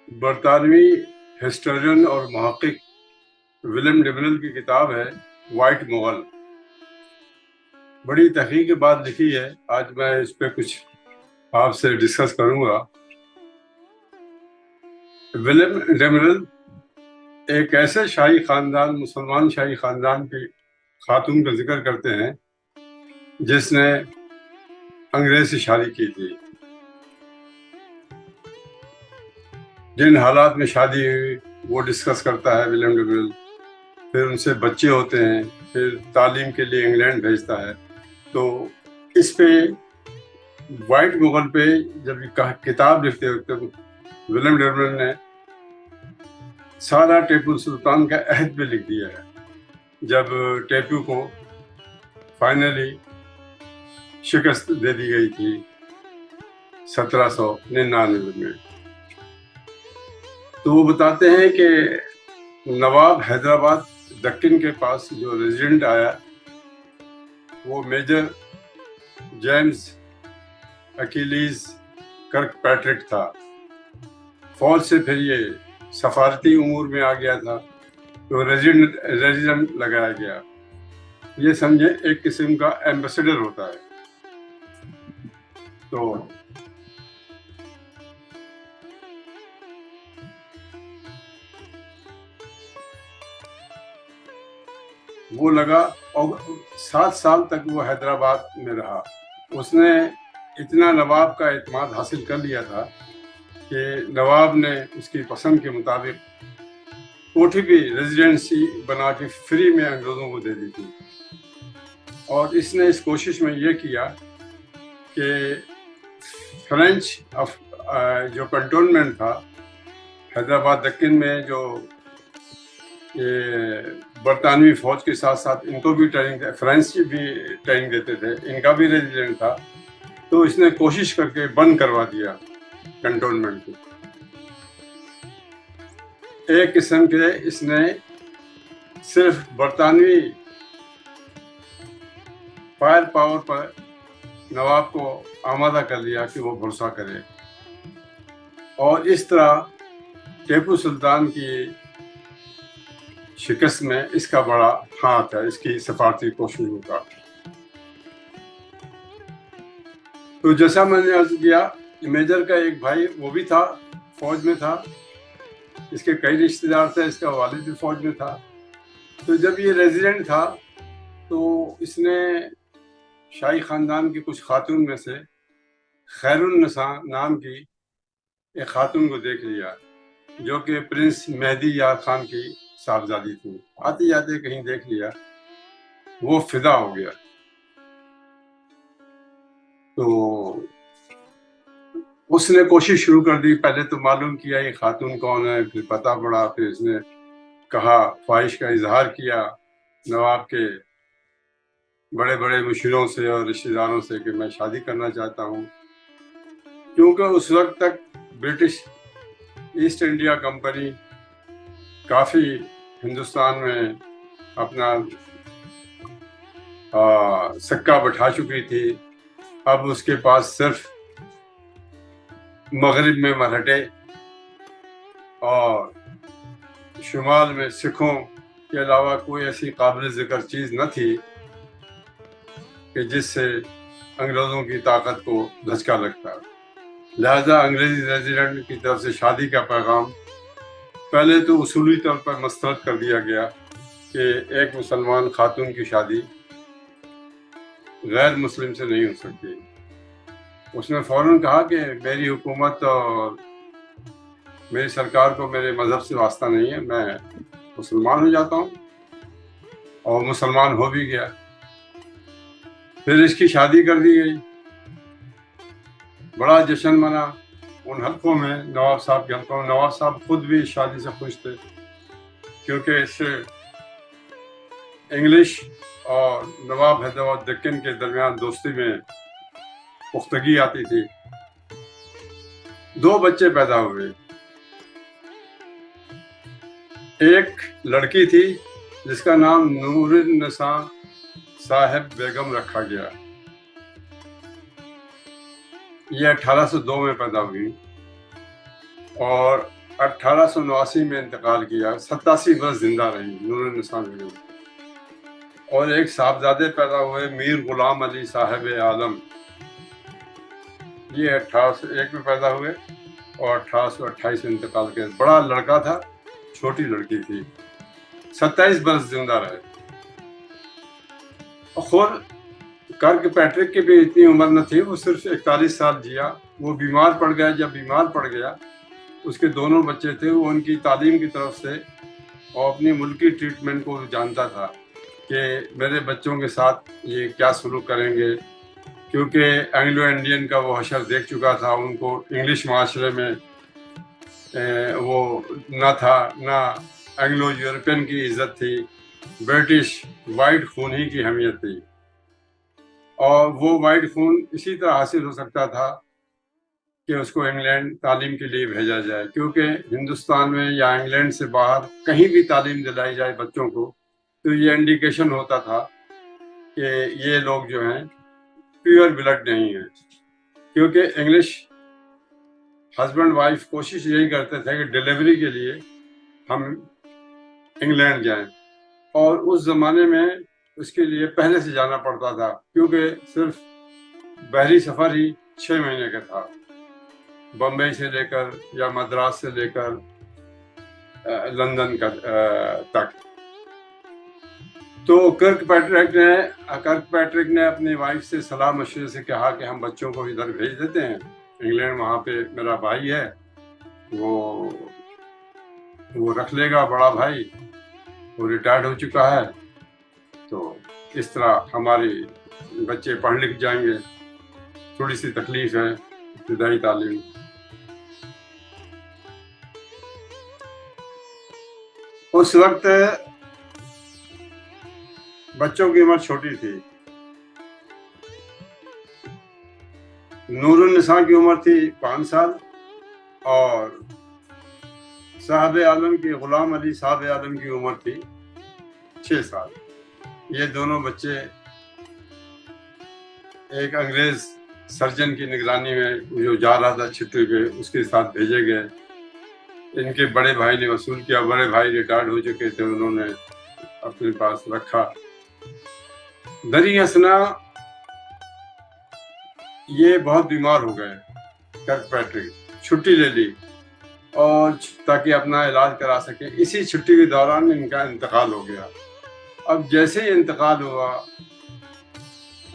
برطانوی ہسٹورین اور محقق ولیم ڈیمرل کی کتاب ہے وائٹ مغل. بڑی تحقیق کے بعد لکھی ہے. آج میں اس پہ کچھ آپ سے ڈسکس کروں گا. ولیم ڈیمرل ایک ایسے شاہی خاندان، مسلمان شاہی خاندان کی خاتون کا ذکر کرتے ہیں جس نے انگریز سے شادی کی تھی. جن حالات میں شادی ہوئی وہ ڈسکس کرتا ہے ولیم ڈیمرل. پھر ان سے بچے ہوتے ہیں، پھر تعلیم کے لیے انگلینڈ بھیجتا ہے. تو اس پہ وائٹ مغل پہ جب کتاب لکھتے وقت ولیم ڈیمرل نے سارا ٹیپو سلطان کا عہد بھی لکھ دیا ہے. جب ٹیپو کو فائنلی شکست دے دی گئی تھی 1799 میں، تو وہ بتاتے ہیں کہ نواب حیدرآباد دکن کے پاس جو ریزیڈنٹ آیا وہ میجر جیمز اکیلیز کرک پیٹرک تھا. فوج سے پھر یہ سفارتی امور میں آ گیا تھا تو ریزیڈنٹ لگایا گیا. یہ سمجھے ایک قسم کا ایمبیسڈر ہوتا ہے. تو وہ لگا اور 7 سال تک وہ حیدرآباد میں رہا. اس نے اتنا نواب کا اعتماد حاصل کر لیا تھا کہ نواب نے اس کی پسند کے مطابق کوٹھی بھی ریزیڈنسی بنا کے فری میں انگریزوں کو دے دی تھی. اور اس نے اس کوشش میں یہ کیا کہ فرینچ جو کنٹونمنٹ تھا حیدرآباد دکن میں، جو یہ برطانوی فوج کے ساتھ ساتھ ان کو بھی ٹریننگ، فرینچ بھی ٹریننگ دیتے تھے، ان کا بھی ریزیڈنٹ تھا. تو اس نے کوشش کر کے بند کروا دیا کنٹونمنٹ کو. ایک قسم کے اس نے صرف برطانوی فائر پاور پر نواب کو آمادہ کر لیا کہ وہ بھروسہ کرے. اور اس طرح ٹیپو سلطان کی شکست میں اس کا بڑا ہاتھ ہے، اس کی سفارتی کوششوں کا. تو جیسا میں نے عرض کیا، میجر کا ایک بھائی وہ بھی تھا، فوج میں تھا. اس کے کئی رشتے دار تھے، اس کا والد بھی فوج میں تھا. تو جب یہ ریزیڈنٹ تھا تو اس نے شاہی خاندان کی کچھ خاتون میں سے خیر النساء نام کی ایک خاتون کو دیکھ لیا جو کہ پرنس مہدی یار خان کی صاحبزادی تھی. آتے جاتے کہیں دیکھ لیا، وہ فدا ہو گیا. تو اس نے کوشش شروع کر دی. پہلے تو معلوم کیا یہ خاتون کون ہے، پھر پتہ پڑا، پھر اس نے کہا، خواہش کا اظہار کیا نواب کے بڑے بڑے مشیروں سے اور رشتہ داروں سے کہ میں شادی کرنا چاہتا ہوں. کیونکہ اس وقت تک برٹش ایسٹ انڈیا کمپنی کافی ہندوستان میں اپنا سکہ بٹھا چکی تھی. اب اس کے پاس صرف مغرب میں مرہٹے اور شمال میں سکھوں کے علاوہ کوئی ایسی قابل ذکر چیز نہ تھی کہ جس سے انگریزوں کی طاقت کو دھچکا لگتا. لہذا انگریزی ریزیڈنٹ کی طرف سے شادی کا پیغام پہلے تو اصولی طور پر مسترد کر دیا گیا کہ ایک مسلمان خاتون کی شادی غیر مسلم سے نہیں ہو سکتی. اس نے فوراً کہا کہ میری حکومت اور میری سرکار کو میرے مذہب سے واسطہ نہیں ہے، میں مسلمان ہو جاتا ہوں. اور مسلمان ہو بھی گیا. پھر اس کی شادی کر دی گئی. بڑا جشن منا ان حلقوں میں، نواب صاحب کے حلقوں میں. نواب صاحب خود بھی اس شادی سے خوش تھے کیونکہ اس سے انگلش اور نواب حیدرآباد دکن کے درمیان دوستی میں پختگی آتی تھی. 2 بچے پیدا ہوئے. ایک لڑکی تھی جس کا نام نور النساء صاحب بیگم رکھا گیا. یہ 1802 میں پیدا ہوئی. اور 1889 میں انتقال کیا. 87 برس زندہ رہی نور النساء بیگم. اور ایک صاحبزادے پیدا ہوئے میر غلام علی صاحب عالم. یہ 1801 میں پیدا ہوئے اور 1828 میں انتقال کیا. بڑا لڑکا تھا, چھوٹی لڑکی تھی. 27 برس زندہ رہے. خود کرک پیٹرک کی بھی اتنی عمر نہ تھی, وہ صرف 41 سال جیا. وہ بیمار پڑ گیا. جب بیمار پڑ گیا, اس کے دونوں بچے تھے, وہ ان کی تعلیم کی طرف سے اور اپنی ملکی ٹریٹمنٹ کو جانتا تھا کہ میرے بچوں کے ساتھ یہ کیا سلوک کریں گے, کیونکہ اینگلو انڈین کا وہ حشر دیکھ چکا تھا. ان کو انگلش معاشرے میں وہ نہ تھا, نہ اینگلو یورپین کی عزت تھی, برٹش وائٹ خون ہی کی اہمیت تھی. اور وہ وائٹ خون اسی طرح حاصل ہو سکتا تھا کہ اس کو انگلینڈ تعلیم کے لیے بھیجا جائے, کیونکہ ہندوستان میں یا انگلینڈ سے باہر کہیں بھی تعلیم دلائی جائے بچوں کو تو یہ انڈیکیشن ہوتا تھا کہ یہ لوگ جو ہیں پیور بلڈ نہیں ہیں. کیونکہ انگلش ہسبینڈ وائف کوشش یہی کرتے تھے کہ ڈیلیوری کے لیے ہم انگلینڈ جائیں, اور اس زمانے میں اس کے لیے پہلے سے جانا پڑتا تھا, کیونکہ صرف بحری سفر ہی 6 مہینے کا تھا, بمبئی سے لے کر یا مدراس سے لے کر لندن تک. تو کرک پیٹرک نے اپنی وائف سے صلاح مشورے سے کہا کہ ہم بچوں کو ادھر بھیج دیتے ہیں انگلینڈ, وہاں پہ میرا بھائی ہے, وہ رکھ لے گا, بڑا بھائی, وہ ریٹائرڈ ہو چکا ہے, تو اس طرح ہماری بچے پڑھ لکھ جائیں گے. تھوڑی سی تکلیف ہے ابتدائی تعلیم. اس وقت بچوں کی عمر چھوٹی تھی. نور النساء کی عمر تھی 5 سال اور صاحب عالم کی غلام علی صاحب عالم کی عمر تھی 6 سال. یہ دونوں بچے ایک انگریز سرجن کی نگرانی میں جو جا رہا تھا چھٹی پہ, اس کے ساتھ بھیجے گئے. ان کے بڑے بھائی نے وصول کیا. بڑے بھائی ریٹائرڈ ہو چکے تھے, انہوں نے اپنے پاس رکھا. دری ہسنا یہ بہت بیمار ہو گئے. کرک پیٹرک چھٹی لے لی اور تاکہ اپنا علاج کرا سکے. اسی چھٹی کے دوران ان کا انتقال ہو گیا. اب جیسے ہی انتقال ہوا,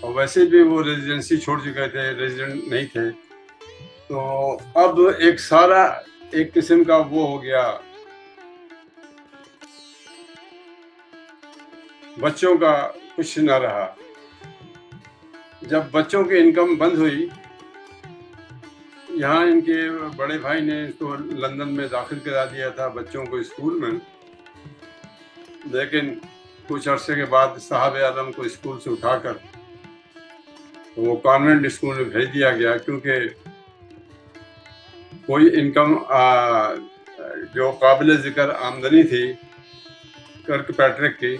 اور ویسے بھی وہ ریزیڈنسی چھوڑ چکے تھے, ریزیڈنٹ نہیں تھے, تو اب ایک قسم کا وہ ہو گیا, بچوں کا کچھ نہ رہا. جب بچوں کی انکم بند ہوئی, یہاں ان کے بڑے بھائی نے اس کو لندن میں داخل کرا دیا تھا بچوں کو اسکول میں, لیکن کچھ عرصے کے بعد صاحب عالم کو اسکول سے اٹھا کر وہ کانوینٹ اسکول میں بھیج دیا گیا, کیونکہ کوئی انکم جو قابل ذکر آمدنی تھی کرک پیٹرک کی,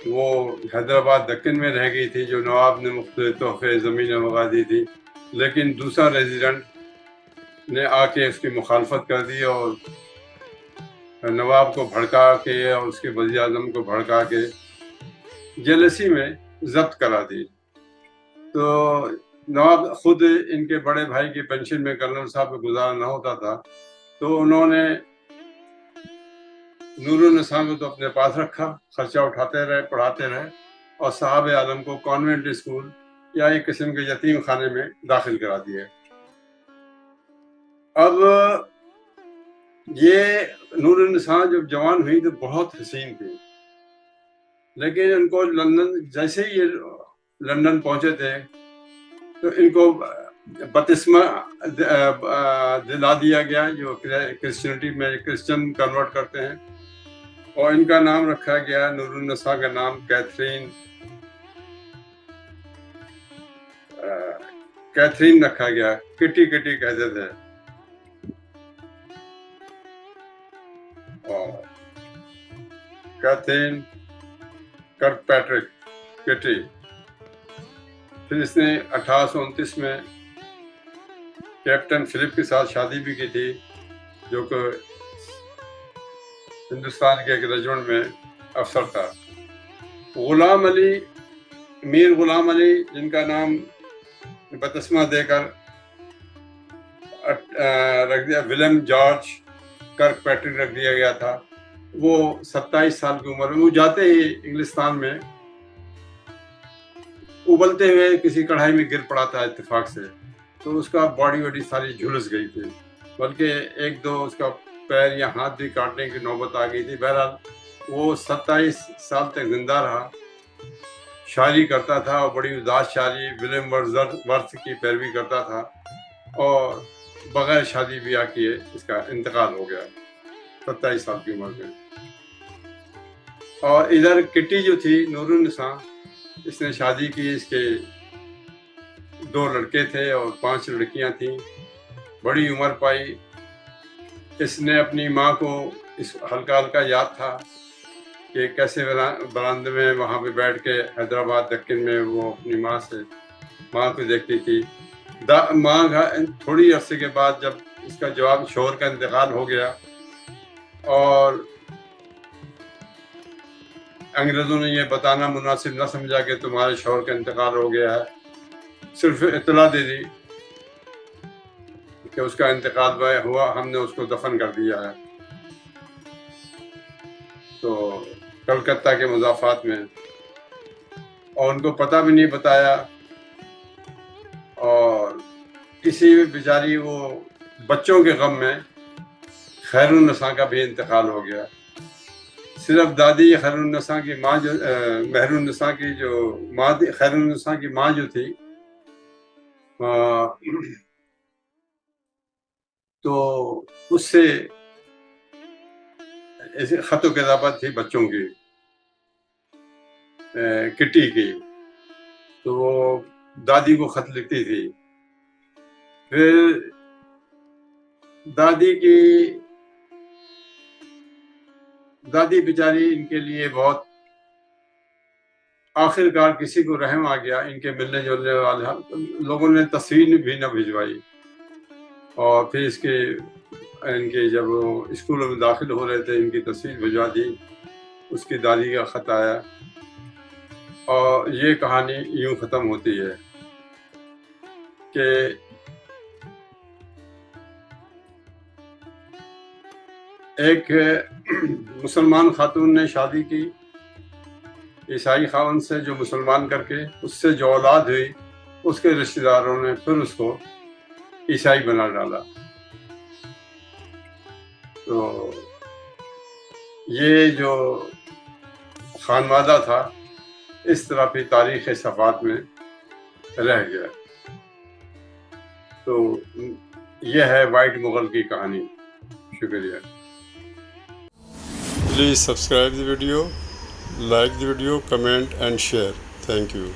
وہ حیدرآباد دکن میں رہ گئی تھی, جو نواب نے مختلف تحفے زمینیں منگا دی تھی. لیکن دوسرا ریزیڈنٹ نے آ کے اس کی مخالفت کر دی اور نواب کو بھڑکا کے اور اس کے وزیر اعظم کو بھڑکا کے جیلسی میں ضبط کرا دی. تو نواب خود ان کے بڑے بھائی کی پینشن میں کرنل صاحب کو گزارا نہ ہوتا تھا, تو انہوں نے نور النساء کو تو اپنے پاس رکھا, خرچہ اٹھاتے رہے, پڑھاتے رہے, اور صاحب عالم کو کانوینٹ اسکول یا ایک قسم کے یتیم خانے میں داخل کرا دیے. اب یہ نور النساء جب جوان ہوئی تو بہت حسین تھی, لیکن ان کو جیسے ہی یہ لندن پہنچے تھے تو ان کو بپتسمہ دلا دیا گیا, جو کرسچینٹی میں کرسچن کنورٹ کرتے ہیں, اور ان کا نام رکھا گیا, نور النساء کا نام کیتھرین رکھا گیا. کٹی کہتے تھے. کیتھرین کرک پیٹرک کٹی. پھر اس نے 1829 میں کیپٹن فلپ کے ساتھ شادی بھی کی تھی, جو کہ ہندوستان کے ایک ریجمنٹ میں افسر تھا. غلام علی، میر غلام علی، جن کا نام بپتسمہ دے کر رکھ دیا، ولیم جارج کرک پیٹرک رکھ دیا گیا تھا. وہ 27 سال کی عمر میں وہ جاتے ہی انگلستان میں ابلتے ہوئے کسی کڑھائی میں گر پڑا تھا اتفاق سے، تو اس کا باڈی واڈی ساری جھلس گئی تھی، بلکہ ایک دو اس کا پیر یا ہاتھ بھی کاٹنے کی نوبت آ گئی تھی. بہرحال وہ 27 سال تک زندہ رہا، شاعری کرتا تھا اور بڑی اداس شاعری ولیم ورث کی پیروی کرتا تھا، اور بغیر شادی بیاہ کیے اس کا انتقال ہو گیا 27 سال کی عمر میں. اور ادھر کٹی جو تھی، نور النساء، اس نے شادی کی. اس کے 2 لڑکے تھے اور 5 لڑکیاں تھیں. بڑی عمر پائی. اس نے اپنی ماں کو اس ہلکا ہلکا یاد تھا کہ کیسے برآمدے میں وہاں پہ بیٹھ کے حیدرآباد دکن میں وہ اپنی ماں کو دیکھتی تھی. ماں تھوڑی عرصے کے بعد جب اس کا جواب شوہر کا انتقال ہو گیا اور انگریزوں نے یہ بتانا مناسب نہ سمجھا کہ تمہارے شوہر کا انتقال ہو گیا ہے، صرف اطلاع دے دی کہ اس کا انتقال ہوا، ہم نے اس کو دفن کر دیا ہے. تو کلکتہ کے مضافات میں، اور ان کو پتہ بھی نہیں بتایا، اور کسی بیچاری وہ بچوں کے غم میں خیر النساء کا بھی انتقال ہو گیا. صرف دادی خیر النساء کی ماں جو مہر النساء کی جو ماں تھی، خیر النساء کی ماں جو تھی، تو اس سے ایسے خط و کتابت تھی بچوں کی، کٹی کی، تو وہ دادی کو خط لکھتی تھی. پھر دادی بیچاری ان کے لیے بہت، آخر کار کسی کو رحم آ گیا، ان کے ملنے جلنے والے لوگوں نے تصویر بھی نہ بھجوائی. اور پھر ان کے جب وہ اسکولوں میں داخل ہو رہے تھے، ان کی تصویر بھجوا دی، اس کی دادی کا خط آیا. اور یہ کہانی یوں ختم ہوتی ہے کہ ایک مسلمان خاتون نے شادی کی عیسائی خاوند سے، جو مسلمان کر کے اس سے جو اولاد ہوئی، اس کے رشتہ داروں نے پھر اس کو عیسائی بنا ڈالا. تو یہ جو خانوادہ تھا اس طرح بھی تاریخ صفات میں رہ گیا. تو یہ ہے وائٹ مغل کی کہانی. شکریہ. Please subscribe the video, like the video, comment and share. Thank you.